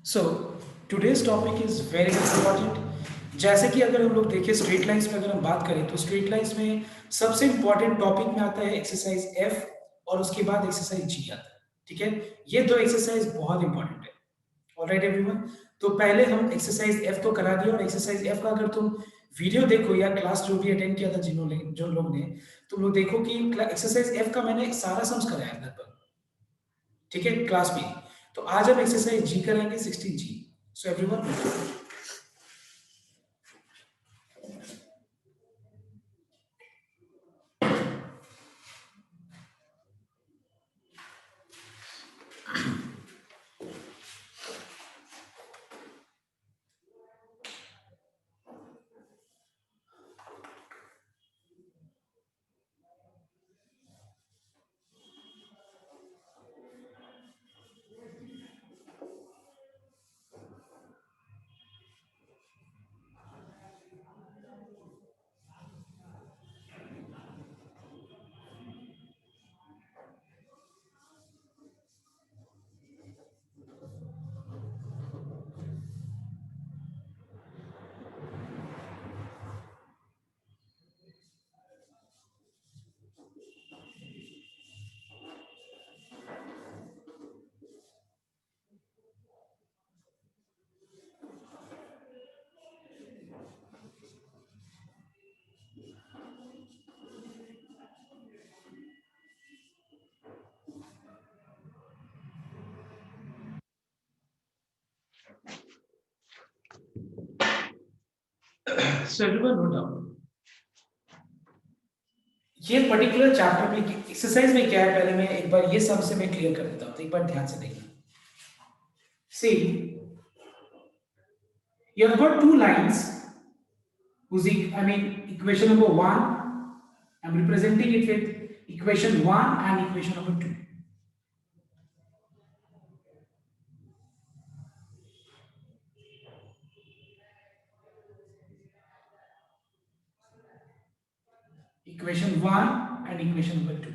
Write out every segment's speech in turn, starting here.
So today's topic is very important. जैसे कि अगर हम लोग देखें स्ट्रेट लाइंस में, अगर हम बात करें तो स्ट्रेट लाइंस में सबसे इंपॉर्टेंट टॉपिक में आता है एक्सरसाइज एफ और उसके बाद एक्सरसाइज जी आता है। ठीक है, ये दो एक्सरसाइज बहुत इंपॉर्टेंट है। ऑलराइट एवरीवन, तो पहले हम एक्सरसाइज एफ तो करा दिया, और एक्सरसाइज एफ का अगर तुम वीडियो देखो या क्लास जो भी अटेंड किया था जिन्होंने जो लोग ने, तुम लोग देखो कि एक्सरसाइज एफ का मैंने सारा सम्स कराया लगभग। ठीक है, क्लास में। तो आज हम एक्सरसाइज जी करेंगे, 16 G. So everyone, note down. ये पर्टिकुलर चैप्टर में एक्सरसाइज में क्या है, पहले मैं एक बार ये सब से मैं क्लियर कर देता हूं, तो एक बार ध्यान से देखना। सी, you have got two lines whose equation number 1, I'm representing it with equation 1 and equation number 2. Equation 1 and equation number 2.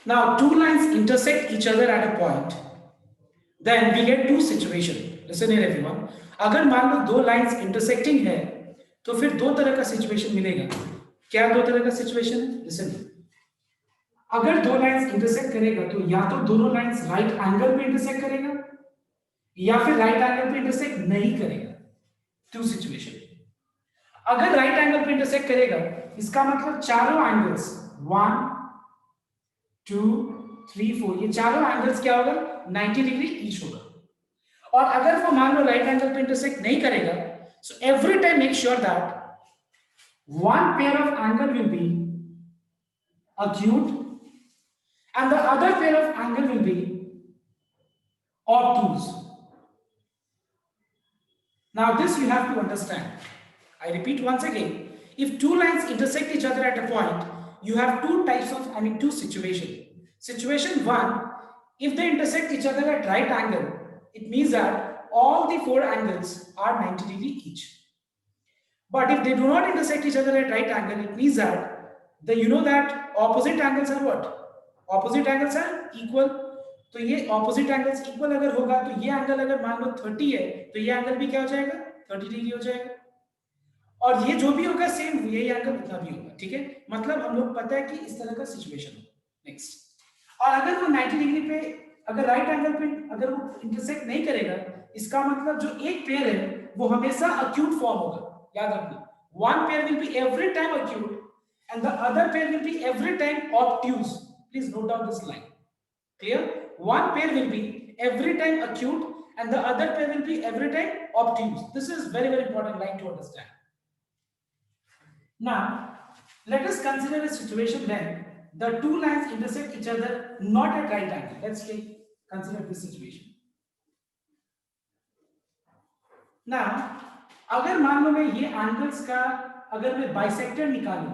Now two lines intersect each other at a point, then we get two situation. Listen here everyone, अगर मान लो दो lines intersecting है तो फिर दो तरह का situation मिलेगा। क्या दो तरह का सिचुएशन है? लिसन, अगर दो लाइंस इंटरसेक्ट करेगा तो या तो दोनों लाइंस राइट एंगल पे इंटरसेक्ट करेगा या फिर राइट एंगल पे इंटरसेक्ट नहीं करेगा। Two situation. अगर राइट एंगल पे इंटरसेक्ट करेगा, इसका मतलब चारों एंगल्स 1 2 3 4, ये चारों एंगल्स क्या होगा? 90 डिग्री ईच होगा। और अगर वो मान लो राइट एंगल पे इंटरसेक्ट नहीं करेगा, so every time make sure that one pair of angle will be acute and the other pair of angle will be obtuse. Now this you have to understand. I repeat once again, if two lines intersect each other at a point, you have two types of, two situations. Situation 1, if they intersect each other at right angle, it means that all the four angles are 90 degree each. But if they do not intersect each other at right angle, it means that you know that opposite angles are what? Opposite angles are equal. तो ये opposite angles equal अगर होगा तो ये angle अगर मान लो 30 है तो ये angle भी क्या हो जाएगा? 30 डिग्री हो जाएगा। और ये जो भी होगा सेम यही एंगल उतना भी होगा। ठीक है, मतलब हम लोग पता है कि इस तरह का सिचुएशन होगा। नेक्स्ट, और अगर वो 90 डिग्री पे, अगर राइट एंगल पे अगर वो इंटरसेक्ट नहीं करेगा, इसका मतलब जो एक पेयर है वो हमेशा अक्यूट फॉर्म होगा। याद रखना, one pair will be every time acute and the other pair will be every time obtuse. Please note down this line. Clear? One pair will be every time acute and the other pair will be every time obtuse. This is very important line to understand. Now let us consider a situation when the two lines intersect each other not at right angle. Let's consider this situation. Now अगर मान लो मैं ये angles का अगर मैं bisector निकालूं,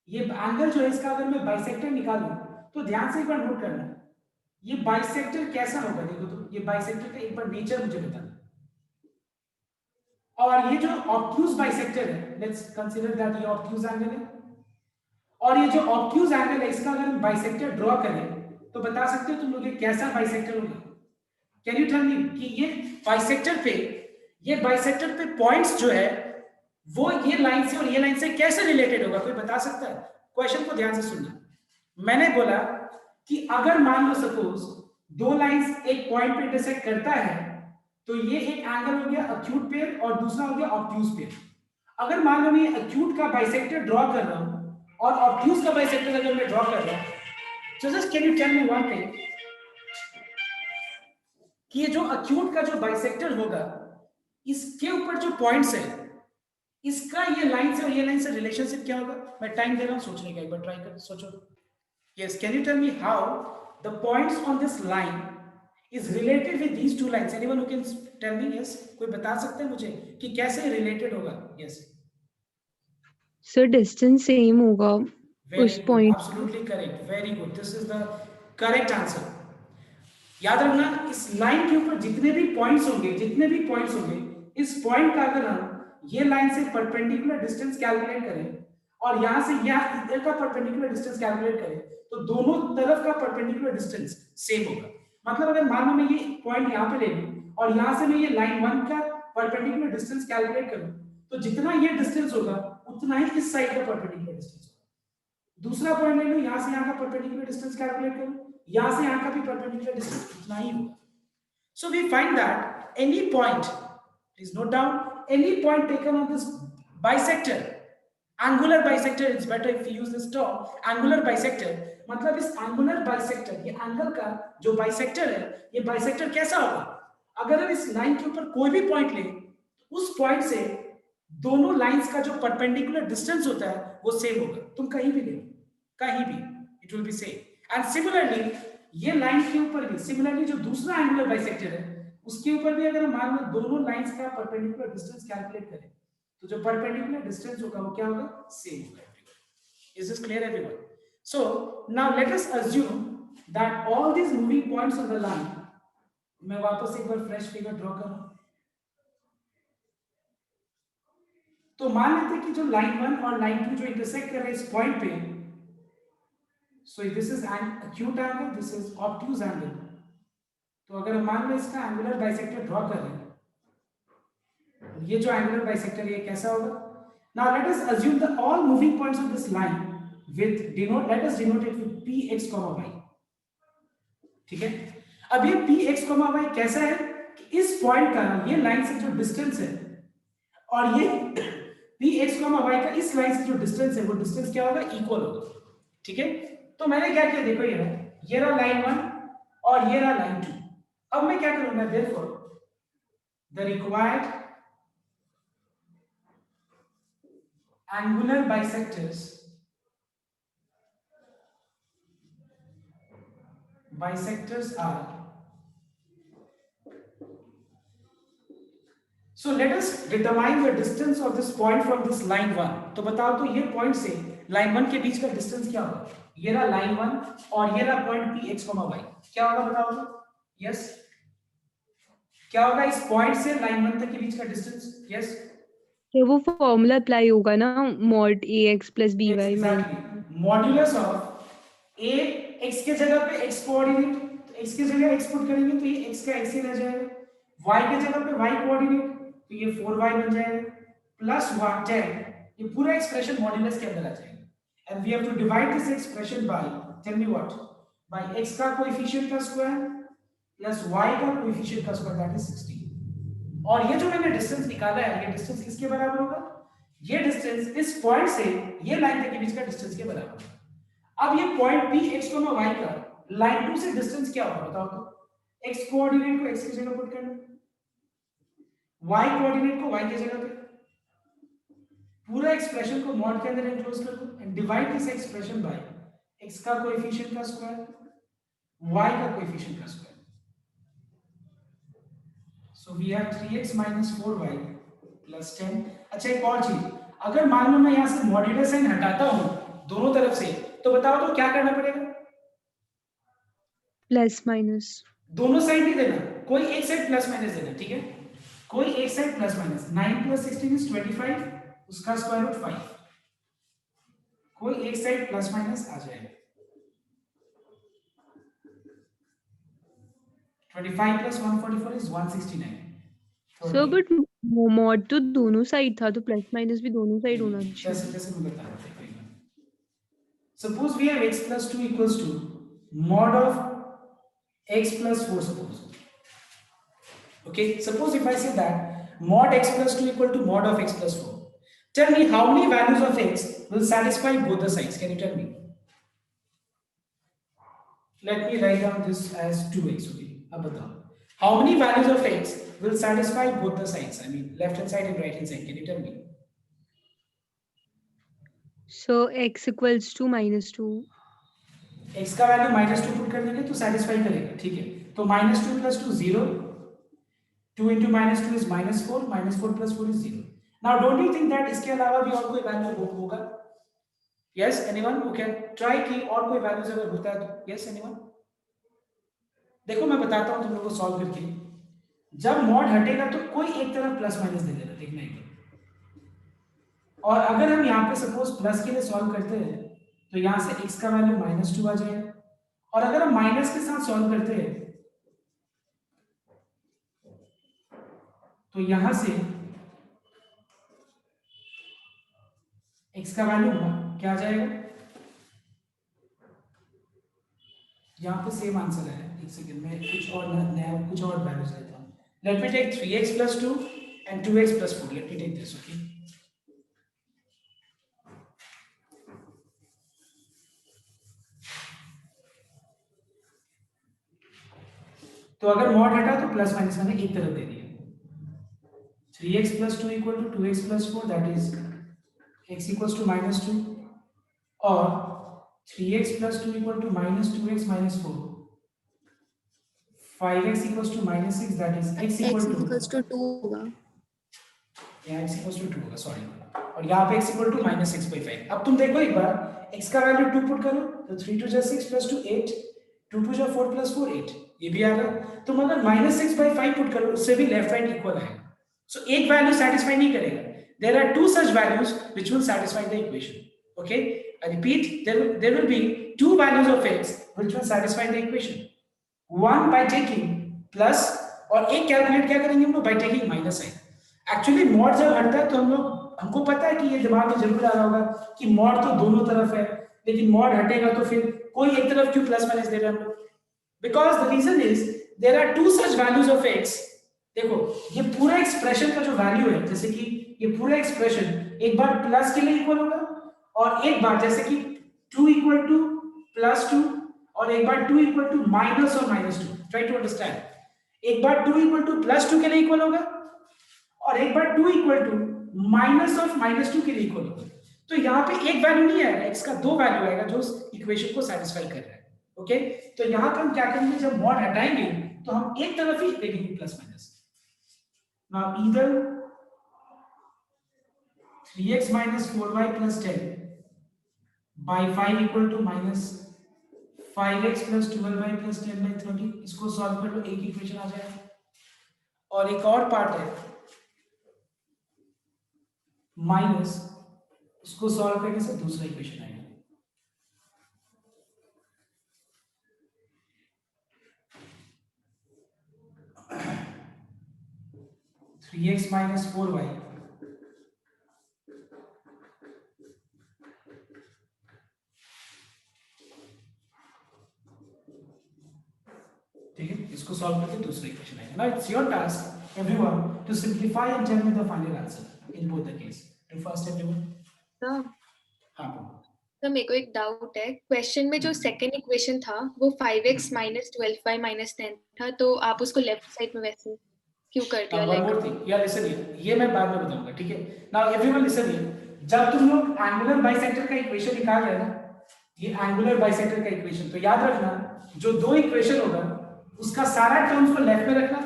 ये angle जो है इसका अगर मैं बाइसेक्टर निकालूं, तो ध्यान से एक बार नोट करना, ये बाइसेक्टर कैसा होगा। देखो तो ये बाइसेक्टर का एक बार नेचर मुझे बताना। और ये जो ऑब्ट्यूज बाइसेक्टर है, लेट्स कंसीडर दैट ये ऑब्ट्यूज एंगल है, और ये जो ऑब्ट्यूज एंगल है इसका अगर हम बाइसेक्टर ड्रॉ करें तो बता सकते हो तुम लोग ये कैसा बाइसेक्टर होगा? कैन यू टेल मी कि ये बाइसेक्टर पे पॉइंट्स जो है वो ये लाइन से और ये लाइन से कैसे रिलेटेड होगा? कोई बता सकता है? क्वेश्चन को ध्यान से सुनना। मैंने बोला कि अगर मान लो सपोज दो लाइंस एक पॉइंट पे इंटरसेक्ट करता है तो ये एक एंगल हो गया अक्यूट पेयर और दूसरा हो गया ऑब्ट्यूज पेयर। अगर मान लो मैं अक्यूट का बाइसेक्टर ड्रॉ कर रहा हूं और ऑब्ट्यूज का बाइसेक्टर अगर मैं ड्रॉ कर रहा हूं, so just can you tell me one thing कि ये जो अक्यूट का जो बाइसेक्टर होगा इसके ऊपर जो पॉइंट्स है इसका ये लाइन से और ये लाइन से रिलेशनशिप क्या होगा? मैं टाइम दे रहा हूं सोचने का, एक बार ट्राई कर सोचो। Yes, can you tell me how the points on this line is related with these two lines? Anyone who can tell me? Yes, कोई बता सकते हैं मुझे कि कैसे रिलेटेड होगा? Yes, सर डिस्टेंस सेम होगा उस point. absolutely correct, very good, this is the correct answer। याद रखना इस लाइन के ऊपर जितने भी पॉइंट्स होंगे इस पॉइंट का अगर हम ये लाइन से परपेंडिकुलर डिस्टेंस कैलकुलेट करें और यहां से यहाँ इधर का परपेंडिकुलर डिस्टेंस कैलकुलेट करें तो दोनों तरफ का परपेंडिकुलर डिस्टेंस सेम होगा। मतलब अगर मान लो मैं ये पॉइंट यहाँ पे ले लूं और यहाँ से मैं ये लाइन 1 का परपेंडिकुलर डिस्टेंस कैलकुलेट करूं तो जितना ये डिस्टेंस होगा उतना ही इस साइड का परपेंडिकुलर डिस्टेंस होगा। दूसरा पॉइंट ले लो, यहाँ से यहाँ का परपेंडिकुलर डिस्टेंस कैलकुलेट करूं, यहाँ से यहाँ का भी परपेंडिकुलर डिस्टेंस उतना ही होगा। So we find that any point, please note down, any point taken on this bisector, angular bisector, it's better if you use this term, angular bisector, मतलब इस angular bisector, ये एंगल का जो bisector है, ये bisector कैसा होगा? अगर हम इस लाइन के ऊपर कोई भी पॉइंट लें, उस पॉइंट से दोनों लाइंस का जो परपेंडिकुलर डिस्टेंस होता है वो सेम होगा। तुम कहीं भी ले, कहीं भी, it will be same. And similarly ये लाइन के ऊपर भी, सिमिलरली जो दूसरा एंगुलर बाइसेक्टर है उसके ऊपर भी अगर हम मान लो दोनों लाइंस का परपेंडिकुलर डिस्टेंस कैलकुलेट करें तो जो परपेंडिकुलर डिस्टेंस होगा वो क्या होगा? सेम होगा। Is this clear everyone? So now let us assume that all these moving points on the line, मैं वापस एक बार फ्रेश फिगर ड्रॉ कर रहा हूं। तो मान लेते हैं कि जो लाइन 1 और लाइन 2 जो इंटरसेक्ट कर रहे हैं इस पॉइंट पे, so this is an acute angle, this is obtuse angle। तो अगर मान लो इसका एंगुलर बाइसेक्टर ड्रॉ कर रहे हैं, ये जो एंगुलर बाइसेक्टर ये कैसा होगा? Now let us assume that all moving points of this line with let us denote it with px, y। ठीक है, अब ये px, y कैसा है कि इस पॉइंट का ये लाइन से जो डिस्टेंस है और ये px, y का इस लाइन से जो डिस्टेंस है वो डिस्टेंस क्या होगा? इक्वल होगा। ठीक है, तो मैंने क्या किया, देखो ये रहा लाइन 1 और ये रहा लाइन 2। अब मैं क्या करूंगा, therefore the required angular bisectors are, so let us determine the distance of this point from this line 1। तो बताओ तो ये पॉइंट से लाइन 1 के बीच का डिस्टेंस क्या होगा? ये रहा लाइन 1 और ये रहा पॉइंट px, y, क्या होगा बताओ तो? यस, क्या होगा इस पॉइंट से लाइन 1 तक के बीच का डिस्टेंस? यस, तो वो फॉर्मूला अप्लाई होगा ना, mod ax plus by exactly, modulus of a, x के जगह पे x कोऑर्डिनेट, तो x की जगह x पुट करेंगे तो ये x का x ही रह जाएगा, y के जगह पे y कोऑर्डिनेट तो ये 4y बन जाएगा प्लस 10, ये पूरा एक्सप्रेशन मॉड्यूलस के अंदर आ जाएगा। And we have to divide this expression by, tell me what, by x का कोएफिशिएंट का स्क्वायर प्लस y का कोएफिशिएंट का स्क्वायर, दैट इज 16। और ये जो मैंने डिस्टेंस निकाला है ये डिस्टेंस किसके बराबर होगा? ये डिस्टेंस इस पॉइंट से ये लाइन तक के बीच का डिस्टेंस के बराबर है। अब ये पॉइंट px, y का लाइन 2 से डिस्टेंस क्या होगा बताओ तो? x कोऑर्डिनेट को x की जगह पुट करना, y कोऑर्डिनेट को y की जगह पे, पूरा एक्सप्रेशन को मॉड के अंदर एनक्लोज कर दो and divide this expression bye x का कोएफिशिएंट का स्क्वायर, y का कोएफिशिएंट का square. So we have 3x minus 4y plus 10। अच्छा एक और चीज, अगर मान लो मैं यहाँ से मॉड्यूलस साइन हटाता हूँ दोनों तरफ से तो बताओ तो क्या करना पड़ेगा? प्लस माइनस, दोनों साइड नहीं देना, कोई एक साइड प्लस माइनस देना। ठीक है, कोई एक side plus minus, 9 plus 16 is 25, उसका स्क्वायर रूट 5, कोई एक साइड प्लस माइनस आ जाएगा। 25 plus 144 is 169. Sir but mod तो दोनों साइड था, तो प्लस माइनस भी दोनों साइड होना चाहिए। जैसे मैं बता रहा था। Suppose we have x plus 2 equals to mod of x plus 4, suppose. Okay, suppose if I say that mod x plus 2 equal to mod of x plus 4. Tell me how many values of x will satisfy both the sides. Can you tell me? Let me write down this as 2x. Okay, अब बताओ. How many values of x will satisfy both the sides? I mean left hand side and right hand side. Can you tell me? So x equals to -2. x का value -2 put कर देंगे तो satisfy करेगा, ठीक है। तो -2 plus 2 0, 2 into -2 is -4, -4 plus 4 is 0. Now don't you think that इसके अलावा भी और कोई वैल्यू होगा? Yes, anyone who can try कि और कोई वैल्यूज अगर होता है तो yes, anyone? देखो मैं बताता हूँ तुम लोगों को सॉल्व करके। जब मॉड हटेगा तो कोई एक तरफ प्लस माइनस दे देना, देखना एक बार। और अगर हम यहाँ पे सपोज प्लस के लिए सॉल्व करते हैं तो यहाँ से x का वैल्यू -2 आ जाएगा, और अगर हम माइनस के साथ सॉल्व करते हैं तो यहां से x का वैल्यू क्या आ जाएगा? यहाँ पे सेम आंसर है। एक सेकंड में कुछ और नया कुछ और वैल्यूज लेता हूँ। Let me take 3x plus 2 and 2x plus 4. Let me take this, okay. तो अगर मॉड हटा तो प्लस माइनस मैंने एक तरफ दे दिया। 3x plus 2 equal to 2x plus 4, that is x equals to -2, और 3x plus 2 equal to -2x minus 4, 5x equals to -6, that is x equals to 2 होगा। यहाँ x equals to 2 होगा, सॉरी। और यहाँ पे x equal to -6/5। अब तुम देखो एक बार, x का वैल्यू 2 पुट करो तो 3 2 6 plus 2 8, 2 2 4 plus 4 8, ये भी आ रहा। तुम अगर -6/5 पुट करो उससे भी लेफ्ट राइट इक्वल आएगा। सो एक वैल्यू सेटिस्फाई नहीं करेगा। There are two such values which will satisfy the equation. Okay, I repeat, there will be two values of x which will satisfy the equation. One by taking plus, और एक calculate क्या करेंगे हम लोग? By taking minus sign. Actually mod जब हटता है तो हमको पता है कि ये दिमाग में जरूर आ रहा होगा कि मॉड तो दोनों तरफ है, लेकिन मॉड हटेगा तो फिर कोई एक तरफ क्यों प्लस माइनस दे रहे हैं हम लोग? Because the reason is there are two such values of x। देखो ये पूरा एक्सप्रेशन का जो वैल्यू है, जैसे कि ये पूरा एक्सप्रेशन एक बार प्लस के लिए इक्वल होगा, और एक बार जैसे कि 2 इक्वल टू +2, और एक बार 2 इक्वल टू माइनस और -2। Try to understand. एक बार 2 इक्वल टू +2 के लिए इक्वल होगा, और एक बार 2 इक्वल टू माइनस ऑफ -2 के लिए इक्वल होगा। तो यहाँ पे एक वैल्यू नहीं आएगा, x का दो वैल्यू आएगा जो उस इक्वेशन को सेटिस्फाई कर रहा है। ओके, तो यहाँ पे हम क्या करेंगे, जब मॉड हटाएंगे तो हम एक तरफ ही देखेंगे plus minus. Now either 3x minus 4y plus 10 by 5 equal to minus 5x plus 12y plus 10 by 30, इसको सॉल्व कर लो, एक इक्वेशन आ जाएगा। और एक और पार्ट है माइनस, उसको सॉल्व करने से दूसरा इक्वेशन आएगा। थ्री एक्स माइनस 4y ठीक है, इसको सॉल्व करके दूसरा इक्वेशन आएगा। Now it's your task everyone to simplify and tell me the final answer in both the case. To first everyone. हां तो मेरे को एक डाउट है, क्वेश्चन में जो सेकंड इक्वेशन था वो 5x minus 12y minus 10 था, तो आप उसको लेफ्ट साइड में वैसे क्यों कर दिया? वन मोर थिंग, या लिसन हियर, ये मैं बाद में बताऊंगा, ठीक है। नाउ एवरीवन लिसन हियर, जब तुम लोग एंगुलर बाइसेक्टर का इक्वेशन निकाल रहे हैं ना, ये एंगुलर बाइसेक्टर का इक्वेशन, तो याद रखना जो दो इक्वेशन होगा उसका सारा टर्म्स को लेफ्ट में रखना,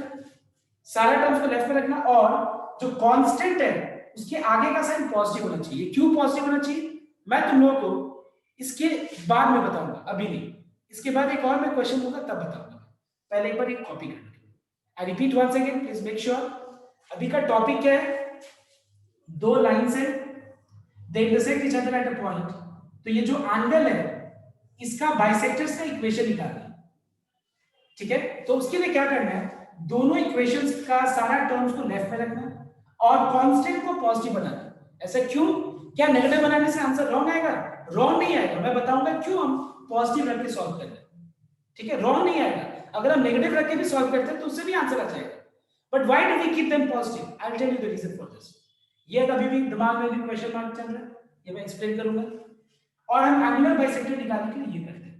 सारा टर्म्स को लेफ्ट में रखना, और जो कांस्टेंट है उसके आगे का साइन पॉजिटिव होना चाहिए। क्यों पॉजिटिव होना चाहिए मैं तुम लोगों को इसके बाद में बताऊंगा, अभी नहीं। इसके बाद एक और मैं क्वेश्चन होगा तब बताऊंगा। पहले एक बार एक कॉपी कर लो। I repeat once again, please make sure. अभी का टॉपिक क्या है? दो लाइंस है, they intersect each other at a point. तो ये जो एंगल है इसका बाइसेक्टर्स का इक्वेशन निकालना है। ठीक है, तो उसके लिए क्या करना है, दोनों इक्वेशंस का सारा टर्म्स को लेफ्ट में रखना है और कांस्टेंट को पॉजिटिव बनाना है। ऐसा क्यों? क्या नेगेटिव बनाने से आंसर रॉन्ग आएगा? रॉन्ग नहीं आएगा, मैं बताऊंगा क्यों हम पॉजिटिव रख के सॉल्व कर रहे हैं। ठीक है, रॉन्ग नहीं आएगा। अगर हम नेगेटिव रख के भी सॉल्व करते हैं तो उससे भी आंसर आ जाएगा। But why do we keep them positive? I will tell you the reason for this. ये अभी भी दिमाग में भी क्वेश्चन मार्क चल रहा है, ये मैं एक्सप्लेन करूंगा। और हम एंगुलर बाइसेक्टर निकालने के लिए ये करते हैं।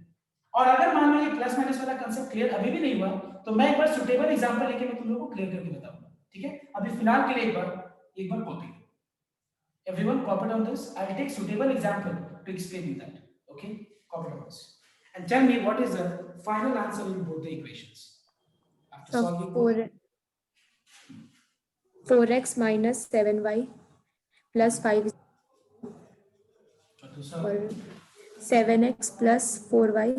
और अगर मान लो ये प्लस माइनस वाला कांसेप्ट क्लियर अभी भी नहीं हुआ तो मैं एक बार सुटेबल एग्जांपल लेके मैं तुम लोगों को क्लियर करके बताऊंगा। ठीक है, अभी फिलहाल के लिए एक बार copy. Everyone copy down this. I will take suitable example to explain you that. Okay, copy down this and tell me what is the final answer in both the equations after So solving both. 4x minus 7y plus 5 और 7x plus 4y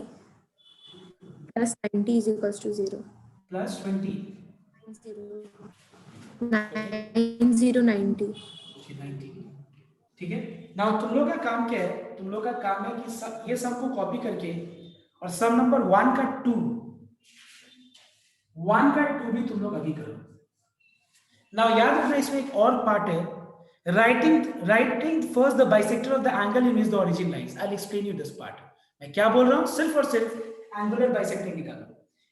plus 90 is equals to 0. Plus 20. 90. Okay, 90. ठीक है, now तुम लोग का काम क्या है? तुम लोग का काम है कि ये सब को कॉपी करके और सम नंबर 1 का 2 भी तुम लोग अभी करो। Now याद रखना इसमें एक और पार्ट है, writing first the bisector of the angle in which the origin lies. I'll explain you this part. मैं क्या बोल रहा हूँ, सिर्फ और सिर्फ एंगुलर बाइसेक्टर निकालो।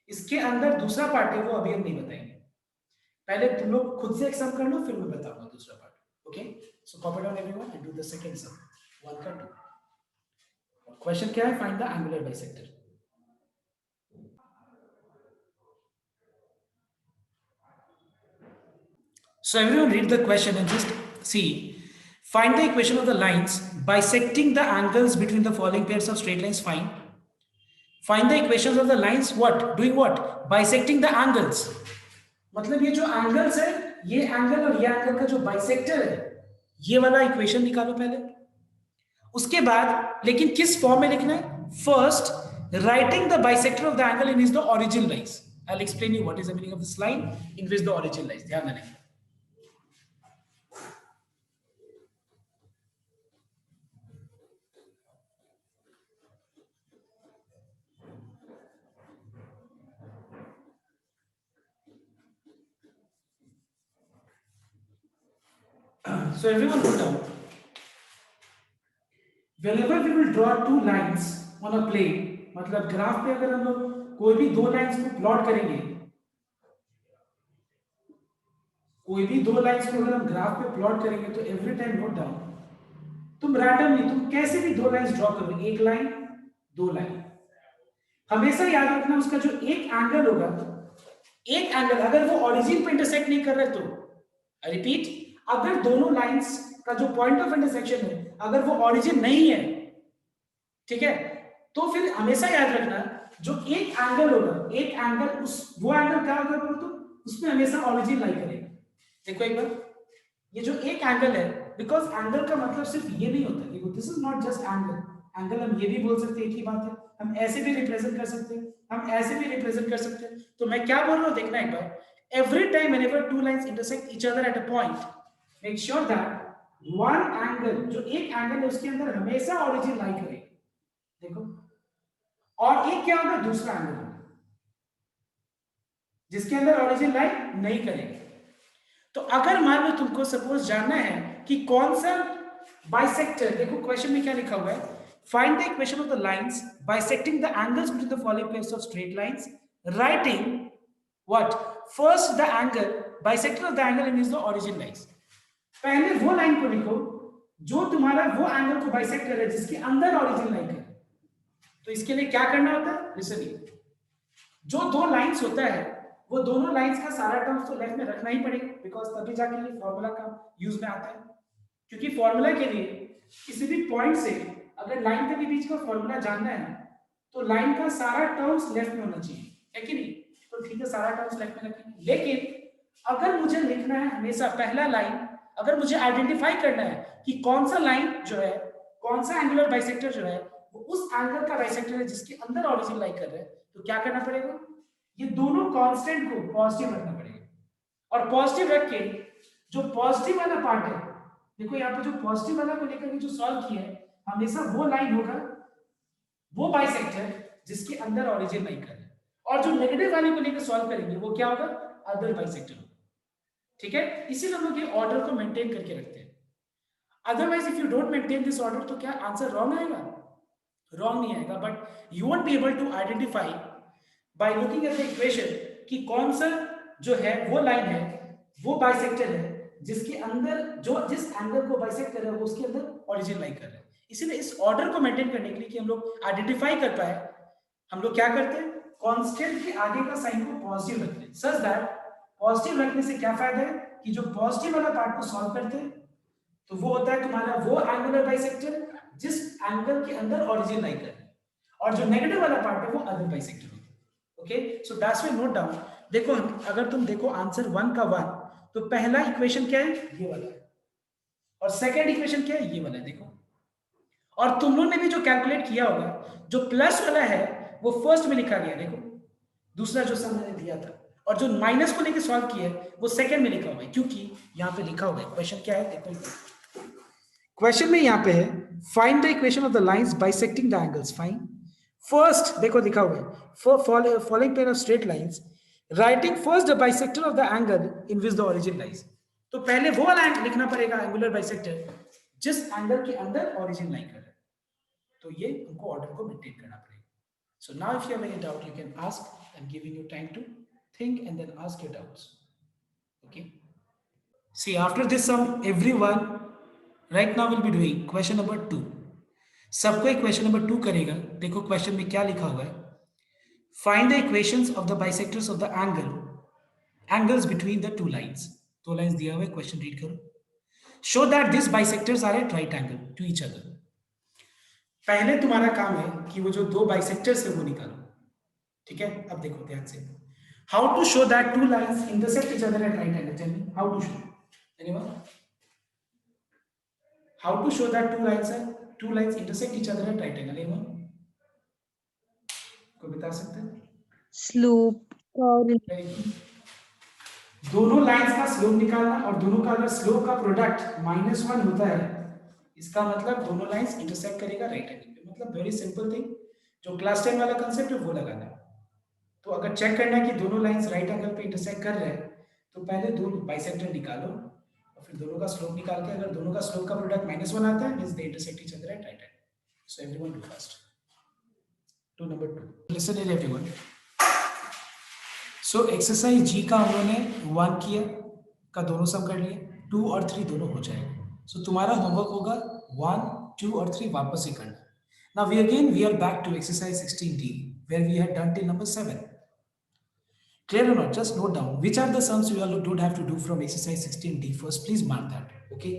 इसके अंदर दूसरा पार्ट है वो अभी हम नहीं बताएंगे, पहले तुम लोग खुद से एक सम कर लो फिर मैं बताऊंगा दूसरा part. Okay, so copy down everyone and do the second सम 1 का 2। क्वेश्चन क्या है? Find the angular bisector. So everyone read the question and just see. Find the equation of the lines bisecting the angles between the following pairs of straight lines. Find the equations of the lines what? Doing what? Bisecting the angles. मतलब ये जो angles है, ये angle और ये angle का जो bisector है, ये वाला इक्वेशन निकालो पहले। उसके बाद लेकिन किस फॉर्म में लिखना है? First, writing the bisector of the angle in which the origin lies. I'll explain you what is the meaning of this line in which the origin lies. ध्यान देना। So everyone put down. Whenever we will draw two lines on a plane, मतलब graph पे अगर हम लोग कोई भी दो लाइंस को प्लॉट करेंगे, कोई भी दो लाइंस को अगर हम ग्राफ पे प्लॉट करेंगे तो एवरी टाइम नोट डाउन, तुम रैंडमली तुम कैसे भी दो लाइंस ड्रॉ करो, एक लाइन दो लाइन, हमेशा याद रखना उसका जो एक एंगल होगा, एक एंगल अगर वो ओरिजिन पे इंटरसेक्ट नहीं कर रहे तो, आई रिपीट, अगर दोनों लाइंस का जो पॉइंट ऑफ इंटरसेक्शन है अगर वो ओरिजिन नहीं है, ठीक है, तो फिर हमेशा याद रखना जो एक एंगल होगा, एक एंगल उस वो एंगल क्या होगा बोलो तो उसमें हमेशा ओरिजिन लाई करेगा। देखो एक बार, ये जो एक एंगल है, बिकॉज एंगल का मतलब सिर्फ ये नहीं होता, देखो this is not just angle, angle हम ये भी बोल सकते हैं, एक ही बात है, हम ऐसे भी रिप्रेजेंट कर सकते हैं, हम ऐसे भी रिप्रेजेंट कर सकते हैं। तो मैं क्या बोल रहा हूँ देखना एक बार, every time whenever two lines intersect each other at a point, make sure that one angle, जो एक एंगल है उसके अंदर हमेशा ओरिजिन लाई करे, देखो, और एक क्या होगा, दूसरा एंगल होगा जिसके अंदर ओरिजिन लाई नहीं करेगा। तो अगर मान लो तुमको सपोज जानना है कि कौन सा बाइसेक्टर, देखो क्वेश्चन में क्या लिखा हुआ है, find the equation of the lines bisecting the angles between the following pairs of straight lines, writing what? First the angle bisector of the angle in which the origin lies. पहले वो line को लिखो जो तुम्हारा वो angle को bisect कर रहा है जिसके अंदर ओरिजिन लाई है। तो इसके लिए क्या करना होता है, लिसन, जो दो लाइंस होता है वो दोनों लाइंस का सारा टर्म्स तो लेफ्ट में रखना ही पड़ेगा, बिकॉज तभी जाके ये फॉर्मूला का यूज में आता है, क्योंकि फॉर्मूला के लिए किसी भी पॉइंट से अगर लाइन के बीच का फॉर्मूला जानना है तो लाइन का सारा टर्म्स लेफ्ट में होना चाहिए, है कि नहीं? तो ठीक है, सारा टर्म्स लेफ्ट में रखेंगे, लेकिन अगर मुझे लिखना है हमेशा पहला लाइन, अगर मुझे आइडेंटिफाई करना है कि कौन सा लाइन जो है, कौन सा एंगुलर बाइसेक्टर जो है वो उस एंगल का बाइसेक्टर है जिसके अंदर ओरिजिन लाई कर रहा है, तो क्या करना पड़ेगा, ये दोनों कांस्टेंट को पॉजिटिव रखना पड़ेगा, और पॉजिटिव रख के जो पॉजिटिव वाला पार्ट है, देखो यहाँ पे जो पॉजिटिव वाला को लेकर जो सॉल्व किया है, हमेशा वो लाइन होगा, वो बाइसेक्टर जिसके अंदर ओरिजिन लाई कर रहा है, और जो नेगेटिव वाले को लेकर सॉल्व करेंगे वो क्या होगा, अदर बाइसेक्टर होगा। ठीक है, इसीलिए हम लोग ये ऑर्डर को मेंटेन करके रखते हैं। Otherwise if you don't maintain this order तो क्या आंसर रॉन्ग आएगा, रॉन्ग नहीं आएगा, but you won't be able to identify by looking at the equation कि कौन सा जो है वो लाइन है, वो बाइसेक्टर है जिसके अंदर जो जिस एंगल को बाइसेक्ट कर रहा है वो उसके अंदर ओरिजिन लाई कर रहा है। इसीलिए इस ऑर्डर को मेंटेन करने के लिए कि हम लोग आइडेंटिफाई कर पाए, हम लोग क्या करते हैं, कांस्टेंट के आगे का साइन को पॉजिटिव रखते हैं, सच दैट पॉजिटिव रखने से क्या फायदा है कि जो पॉजिटिव वाला पार्ट को सॉल्व करते हैं तो वो होता है तुम्हारा वो एंगुलर बाइसेक्टर जिस एंगल के अंदर ओरिजिन लाई कर रहा है, और जो नेगेटिव वाला पार्ट है वो अदर बाइसेक्टर होता है। Okay, so that's why note down. देखो अगर तुम देखो आंसर 1 का 1, तो पहला इक्वेशन क्या है, ये वाला है, और सेकंड इक्वेशन क्या है, ये वाला है। देखो, और तुम लोगों ने भी जो कैलकुलेट किया होगा, जो प्लस वाला है वो फर्स्ट में लिखा गया, देखो दूसरा जो सम मैंने दिया था, और जो माइनस को लेके सॉल्व किया है वो सेकंड में लिखा हुआ है, क्योंकि यहाँ पे लिखा हुआ है क्वेश्चन क्या है, देखो क्वेश्चन में यहाँ पे है find the equation of the lines bisecting the angles. Find first, देखो लिखा हुआ है for following pair of straight lines writing first the bisector of the angle in which the origin lies. तो पहले वो वाला लिखना पड़ेगा एंगुलर बाइसेक्टर जिस एंगल के अंदर ओरिजिन लाई कर रहा है, तो ये हमको ऑर्डर को मेंटेन करना पड़ेगा। So now if you have any doubt you can ask, I am giving you time to think and then ask your doubts. Okay, see after this sum everyone right now will be doing question number 2. सबको एक question number 2 करेगा। देखो question में क्या लिखा हुआ है, find the equations of the bisectors of the angles between the two lines. दो लाइंस दिया हुआ है, क्वेश्चन रीड करो। Show that this bisectors are at right angle to each other. पहले तुम्हारा काम है कि वो जो दो बाइसेक्टर्स है वो निकालो। ठीक है, अब देखो ध्यान से, how to show that two lines intersect each other at right angle? Tell me how to show. Anyone? How to show that two lines intersect each other at right angle? Anyone? कोई बता सकते हैं? Slope और दोनों lines का slope निकालना, और दोनों का अगर स्लोप का प्रोडक्ट -1 होता है इसका मतलब दोनों लाइंस इंटरसेक्ट करेगा राइट एंगल पे। मतलब वेरी सिंपल थिंग, जो क्लास 10 वाला कंसेप्ट है वो लगाना है। तो अगर चेक करना है कि दोनों लाइंस राइट एंगल पे इंटरसेक्ट कर रहे हैं तो पहले दो बाइसेक्टर निकालो और फिर दोनों का स्लोप निकाल के, अगर दोनों का स्लोप का प्रोडक्ट -1 आता है means they intersect each other at right angle. So everyone do first. To number 2, listen it everyone. So exercise G का हम लोगों ने 1 किया का दोनों सम कर लिए, 2 और 3 दोनों हो जाएगा। सो तुम्हारा होमवर्क होगा 1, 2 और 3 वापस से करना। Now we are back to exercise 16D where we had done till number 7. Clear or not? Just note down which are the sums you all don't have to do from exercise 16D first. Please mark that. Okay.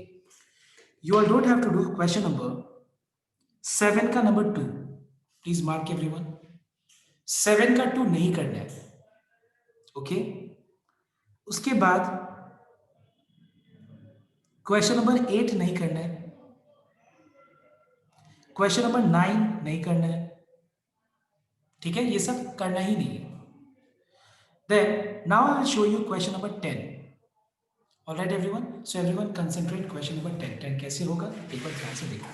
You all don't have to do question number 7 का number 2. Please mark everyone. 7 का 2 नहीं करना है. Okay. उसके बाद question number 8 नहीं करना है, क्वेश्चन नंबर 9 नहीं करना है। ठीक है, ये सब करना ही नहीं है। Then now I will show you question number 10. All right everyone, so everyone concentrate question number 10. 10 कैसे होगा एक बार ध्यान से देखो।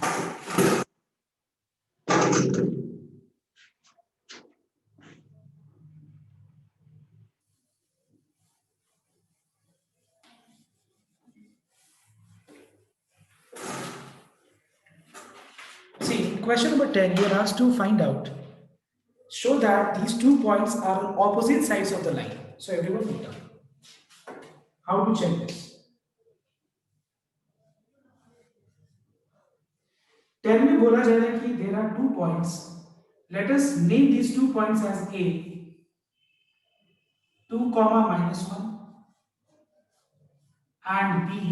See, question number 10, you are asked to find out, show that these 2 points are on opposite sides of the line. So everyone note down. How to check this? 10 में बोला जा रहा है कि there are 2 points. Let us name these 2 points as A, 2, -1, and B,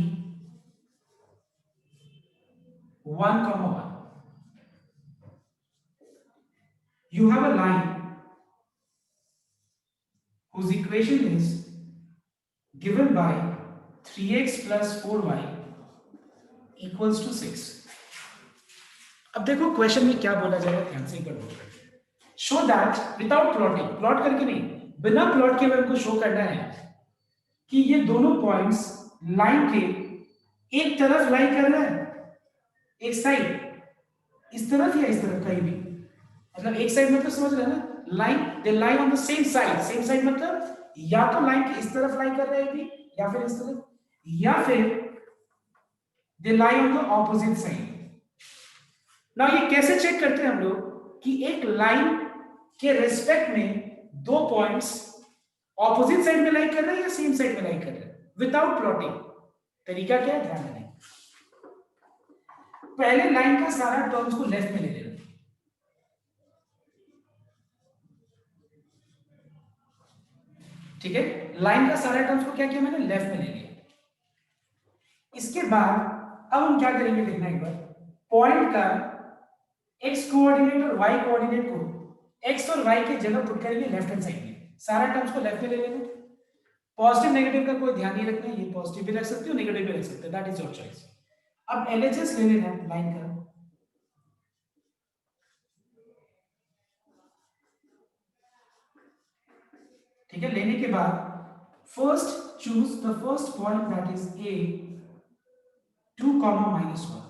1, 1. You have a line whose equation is given by 3x plus 4y equals to 6. अब देखो question में क्या बोला जा रहा है, ध्यान से एक बार नोट करिए। Show that without plotting, plot करके नहीं, बिना प्लॉट के हमको शो करना है कि ये दोनों पॉइंट्स लाइन के एक तरफ लाई कर रहा है, एक साइड इस तरफ या इस तरफ कहीं भी, मतलब एक साइड मतलब समझ रहे हैं ना, line they lie on the same side मतलब या तो लाइन के इस तरफ लाई कर रहे हैं भी या फिर इस तरफ, या फिर they lie on the opposite side. ना ये कैसे चेक करते हैं हम लोग कि एक लाइन के रेस्पेक्ट में दो पॉइंट्स ऑपोजिट साइड में लाई कर रहे हैं या सेम साइड में लाई कर रहे हैं विदाउट प्लॉटिंग। तरीका क्या है, ध्यान देना। पहले लाइन का सारा टर्म्स को लेफ्ट में ले लेना, ठीक है। लाइन का सारा टर्म्स को क्या किया मैंने, लेफ्ट में ले लिया। इसके बाद अब हम क्या करेंगे देखना एक बार, पॉइंट का एक्स कोऑर्डिनेट और वाई कोऑर्डिनेट को एक्स और वाई की जगह पुट करेंगे लेफ्ट हैंड साइड में, सारा टर्म्स को लेफ्ट में ले लेंगे। पॉजिटिव नेगेटिव का कोई ध्यान नहीं रखना, ये पॉजिटिव भी रख सकते हो नेगेटिव भी रख सकते हो, दैट इज योर चॉइस। अब एलएचएस ले लेना है लाइन का, ठीक है। लेने के बाद first choose the first point that is a 2, -1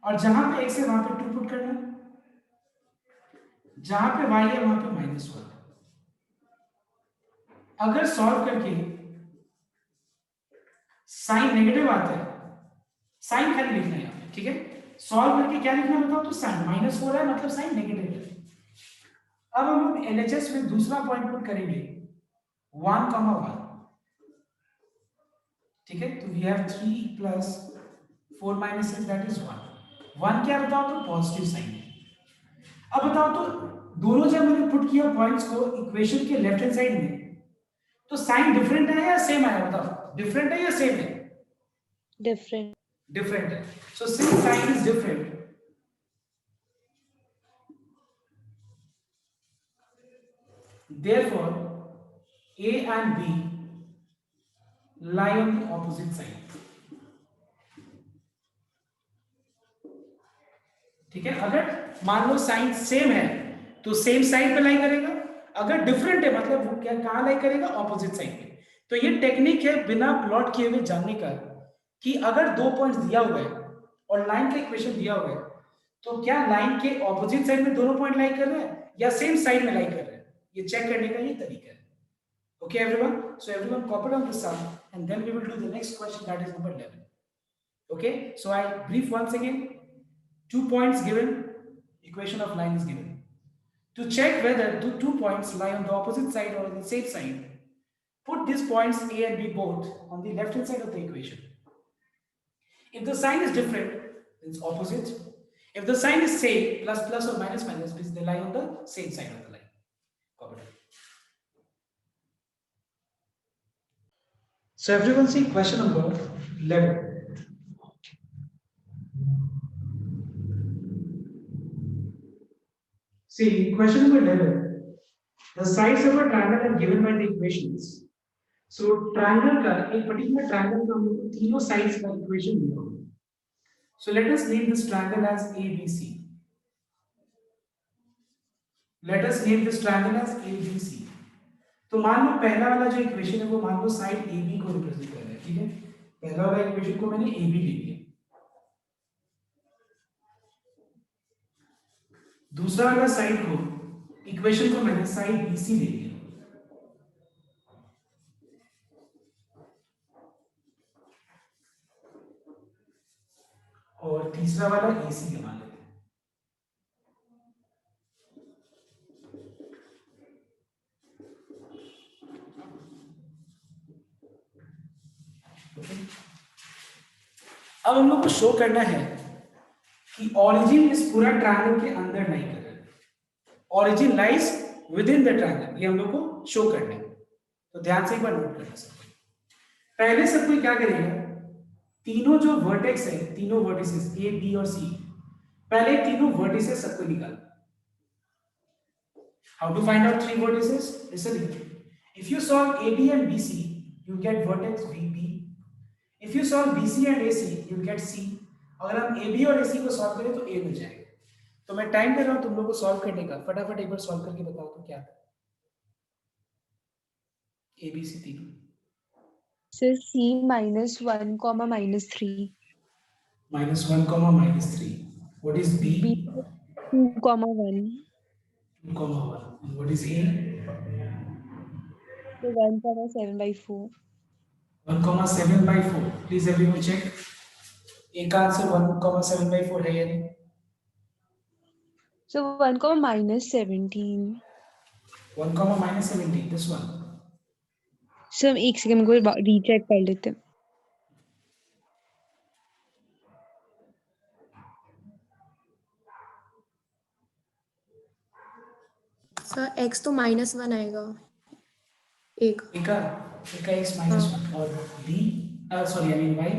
और जहां पे x है वहां पे 2 पुट करना, जहां पे y है वहां पे -1। अगर सॉल्व करके साइन नेगेटिव आता है, साइन खाली लिखना है यहाँ पे, ठीक है। सॉल्व करके क्या लिखना बताओ, तो साइन -4 है मतलब साइन नेगेटिव है। अब हम लोग एलएचएस में दूसरा पॉइंट पुट करेंगे 1, 1, ठीक है। तो वी हैव 3 + 4 - 6 दैट इज 1। 1 क्या बताओ, तो पॉजिटिव साइन है। अब बताओ तो दोनों जब मैंने पुट किया पॉइंट्स को इक्वेशन के लेफ्ट हैंड साइड में, तो साइन डिफरेंट है या सेम आया, बताओ डिफरेंट है या सेम है, Different. डिफरेंट है। So since sign is different, therefore A and B lie on the opposite side, ठीक है। अगर मान लो साइन सेम है तो सेम साइड पे लाई करेगा, अगर डिफरेंट है मतलब वो क्या कहां लाई करेगा, ऑपोजिट साइड पे। तो ये टेक्निक है बिना प्लॉट किए हुए जानने का कि अगर दो पॉइंट्स दिया हुआ है और लाइन का इक्वेशन दिया हुआ है, तो क्या लाइन के ऑपोजिट साइड में दोनों पॉइंट लाई कर रहे हैं या सेम साइड में लाई कर रहे हैं, ये चेक करने का ये तरीका है। Okay everyone, so everyone copy down this sum and then we will do the next question, that is number 11. Okay, so I brief once again, 2 points given, equation of line is given. To check whether the 2 points lie on the opposite side or on the same side, put these points A and B both on the left hand side of the equation. If the sign is different, it's opposite. If the sign is same, plus or minus, means they lie on the same side of the line. Copy down. So everyone see question number 11. See question number 11. The sides of a triangle are given by the equations. So triangle का एक particular triangle का हम लोग को तीनों sides का equation दिया हुआ है. So let us name this triangle as ABC. Let us name this triangle as ABC. तो मान लो पहला वाला जो इक्वेशन है वो मान लो साइड AB को रिप्रेजेंट कर रहा है, ठीक है। पहला वाला इक्वेशन को मैंने AB ले लिया, दूसरा वाला साइड को इक्वेशन को मैंने साइड BC ले लिया, और तीसरा वाला AC बना लेते हैं। अब हम लोग को शो करना है कि ऑरिजिन इस पूरा ट्रायंगल के अंदर नहीं कर रहा है, origin lies with in the triangle, ये हम लोग को शो करना है। तो ध्यान से एक बार नोट करना सब। पहले सब कोई क्या करेगा, तीनों जो वर्टेक्स है, तीनों वर्टिसेस A, B और C, पहले तीनों वर्टिसेस सबको निकाल। How to find out 3 vertices, listen, if you solve AB and BC you get vertex VB. If you solve BC and AC, you will get C. अगर हम AB और AC को solve करें तो A मिल जाएगा। तो मैं टाइम दे रहा हूं तुम लोगों को सॉल्व करने का, फटाफट एक बार सॉल्व करके बताओ तो क्या आता है। ABC तीनों। So C -1, -3. -1, -3. What is B? B 2,1. 2,1. And what is A? So 1,7/4. 1,7/4. Please everyone check. A का आंसर 1,7/4 है या नहीं? So 1, -17. 1,-17. This one. So हम एक सेकंड को रीचेक कर लेते हैं. सर x तो -1 आएगा एक. A का x -1 और B sorry I mean Y.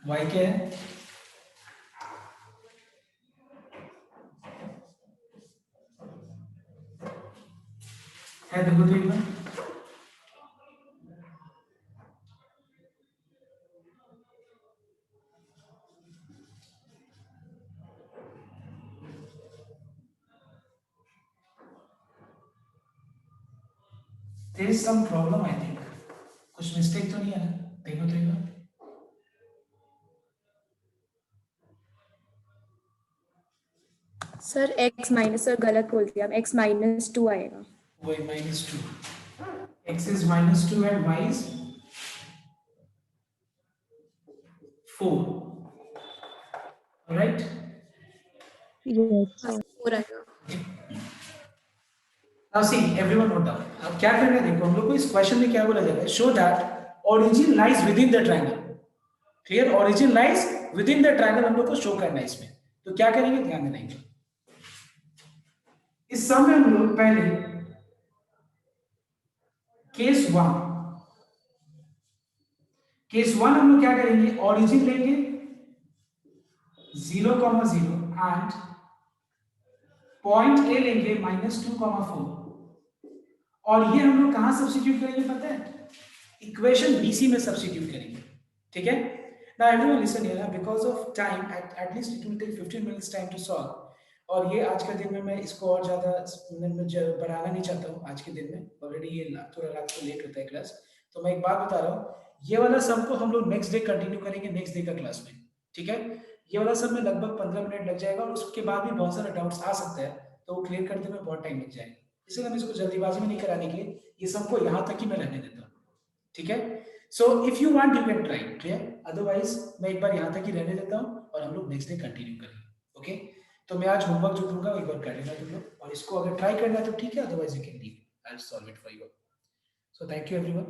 Y क्या है? देखो तो एक बार. There is some problem I think. कुछ मिस्टेक तो नहीं है ना? देखो तो एक बार. सर x माइनस, सर गलत बोल दिया, x -2 आएगा. Y -2. X is -2 and Y is 4. Alright? Yes. हाँ, 4 आएगा. Now see, everyone note down. अब क्या करना है देखो, हम लोग को इस क्वेश्चन में क्या बोला जाएगा? Show that origin lies within the triangle. Clear? Origin lies within the triangle हम लोग को शो करना है इसमें. तो क्या करेंगे? ध्यान देना. इस सम में हम लोग पहले केस 1 हम लोग क्या करेंगे? ऑरिजिन लेंगे 0,0 एंड पॉइंट ए लेंगे -2,4 और ये हम लोग कहां सब्स्टिट्यूट करेंगे पता है? इक्वेशन बीसी में सब्स्टिट्यूट करेंगे. ठीक है? Now everyone listen here, because of time at least it will take 15 minutes time to solve. और ये आज के दिन में मैं इसको और ज्यादा बढ़ाना नहीं चाहता हूँ. आज के दिन में ऑलरेडी ये थोड़ा रात को लेट होता है क्लास. तो मैं एक बात बता रहा हूँ, ये वाला सम को हम लोग नेक्स्ट डे कंटिन्यू करेंगे, नेक्स्ट डे का क्लास में. ठीक है? ये वाला सम में लगभग 15 मिनट लग जाएगा और उसके बाद भी बहुत सारे डाउट्स आ सकते हैं, तो वो क्लियर करने में बहुत टाइम लग जाएगा. इसलिए हम इसको जल्दीबाजी में नहीं कराने के लिए ये सम को यहाँ तक ही मैं रहने देता हूँ. ठीक है? So if you want you can try. Clear? Otherwise मैं एक बार यहाँ तक ही रहने देता हूँ और हम लोग नेक्स्ट डे कंटिन्यू करेंगे. ओके? तो मैं आज होमवर्क जो दूंगा एक बार कर लेना तुम लोग, और इसको अगर ट्राई करना है तो ठीक है, otherwise you can leave. I will solve it for you. So thank you everyone.